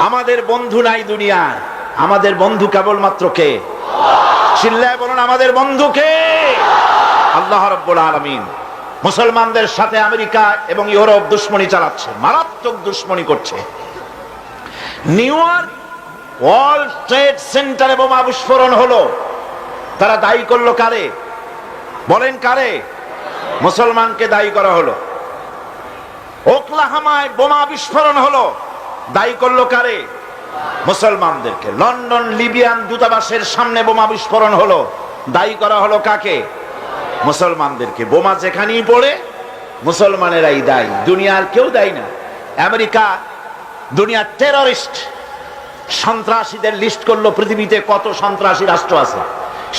আমাদের বন্ধু নাই দুনিয়ায়, আমাদের বন্ধু কেবলমাত্র কে? চিল্লায় বলুন, আমাদের বন্ধু কে? আল্লাহ রাব্বুল আলামিন। মুসলমানদের সাথে আমেরিকা এবং ইউরোপ দুশ্মনী চালাচ্ছে, মারাত্মক দুশ্মনী করছে। নিউ ইয়র্ক ওয়ার্ল্ড ট্রেড সেন্টারে বোমা বিস্ফোরণ হলো, তারা দায়ী করলো কারে? বলেন কারে? মুসলমানকে দায়ী করা হলো। ওকলাহামায় বোমা বিস্ফোরণ হলো, দায়ী করলো কারে? মুসলমানদেরকে। লন্ডন লিবিয়ান দূতাবাসের সামনে বোমা বিস্ফোরণ হলো, দায়ী করা হলো কাকে? মুসলমানদেরকে। বোমা যেখানেই পড়ে মুসলমানেরাই দায়ী, দুনিয়ার কেউ দায়ী না। আমেরিকা দুনিয়ার টেররিস্ট সন্ত্রাসীদের লিস্ট করলো, পৃথিবীতে কত সন্ত্রাসী রাষ্ট্র আছে,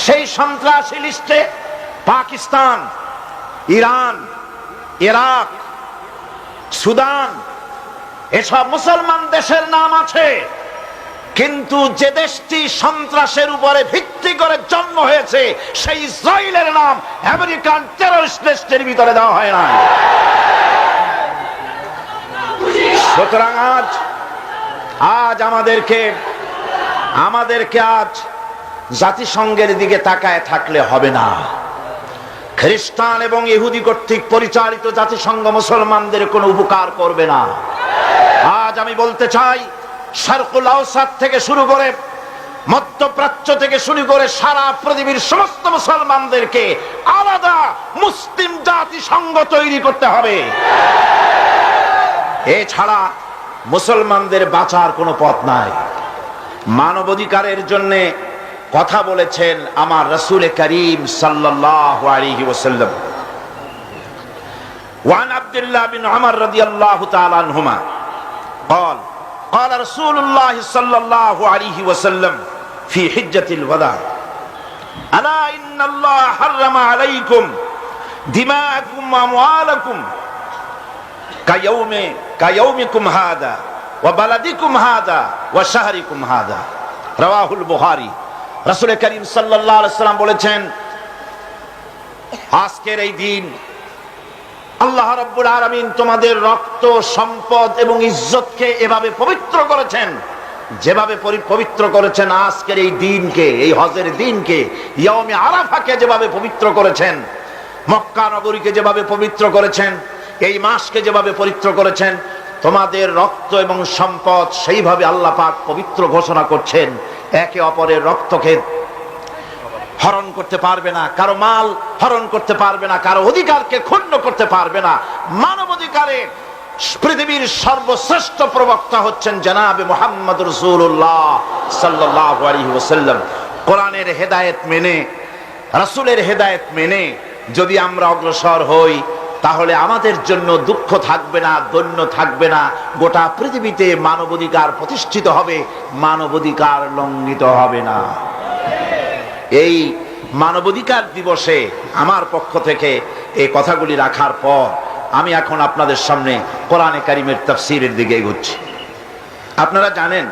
সেই সন্ত্রাসী লিস্টে পাকিস্তান, ইরান, ইরাক, সুদান এসব মুসলমান দেশের নাম আছে। কিন্তু যে দেশটি সন্ত্রাসের উপরে ভিত্তি করে জন্ম হয়েছে, সেই ইসরায়েলের নাম আমেরিকান টেররিস্ট লিস্টের ভিতরে দেওয়া হয় না। সুতরাং আজ আমাদেরকে আজ জাতিসংঘের দিকে তাকায় থাকলে হবে না। খ্রিস্টান এবং ইহুদি কর্তৃক পরিচালিত জাতিসংঘ মুসলমানদের কোনো উপকার করবে না। আজ আমি বলতে চাই, শারকুল আওসাত থেকে শুরু করে মধ্যপ্রাচ্য থেকে শুরু করে সারা পৃথিবীর সমস্ত মুসলমানদেরকে আলাদা মুসলিম জাতিসংঘ তৈরি করতে হবে। এছাড়া মুসলমানদের বাঁচার কোনো পথ নাই। মানবাধিকারের জন্য কথা বলেছেন আমার রাসূল করিম সাল্লাল্লাহু আলাইহি ওয়াসাল্লাম। ওয়ান আব্দুল্লাহ বিন উমর রাদিয়াল্লাহু তাআলা আনহুমা قال قال رسول الله صلى الله عليه وسلم في حجة الوداع ألا إن الله حرم عليكم دماءكم وأموالكم كيومكم هذا وبلدكم هذا وشهركم هذا رواه البخاري। রাসূল করিম সাল্লাল্লাহু আলাইহি ওয়াসাল্লাম বলেছেন, আজকের এই দিন আল্লাহ রাব্বুল আলামিন তোমাদের রক্ত, সম্পদ এবং ইজ্জতকে এভাবে পবিত্র করেছেন, যেভাবে পবিত্র করেছেন আজকের এই দিনকে, এই হজের দিনকে, ইয়াউমে আরাফাকে যেভাবে পবিত্র করেছেন, মক্কা নগরীকে যেভাবে পবিত্র করেছেন, এই মাসকে যেভাবে পবিত্র করেছেন, তোমাদের রক্ত এবং সম্পদ সেইভাবে আল্লাহ পাক পবিত্র ঘোষণা করছেন। একে অপরের রক্তকে হরণ করতে পারবে না, কারো মাল হরণ করতে পারবে না, কারো অধিকারকে ক্ষুণ্ণ করতে পারবে না। মানবাধিকারে পৃথিবীর সর্বশ্রেষ্ঠ প্রবক্তা হচ্ছেন জনাবে মুহাম্মদ রাসূলুল্লাহ সাল্লাল্লাহু আলাইহি ওয়াসাল্লাম। কোরআনের হেদায়েত মেনে, রাসূলের হেদায়েত মেনে যদি আমরা অগ্রসর হই, তাহলে আমাদের জন্য দুঃখ থাকবে না, দৈন্য থাকবে না। গোটা পৃথিবীতে মানবাধিকার প্রতিষ্ঠিত হবে, মানবাধিকার লঙ্ঘিত হবে না। এই মানবাধিকার দিবসে আমার পক্ষ থেকে এই কথাগুলি রাখার পর আমি এখন আপনাদের সামনে কোরআনে কারীমের তাফসীরের দিকে এগোচ্ছি। আপনারা জানেন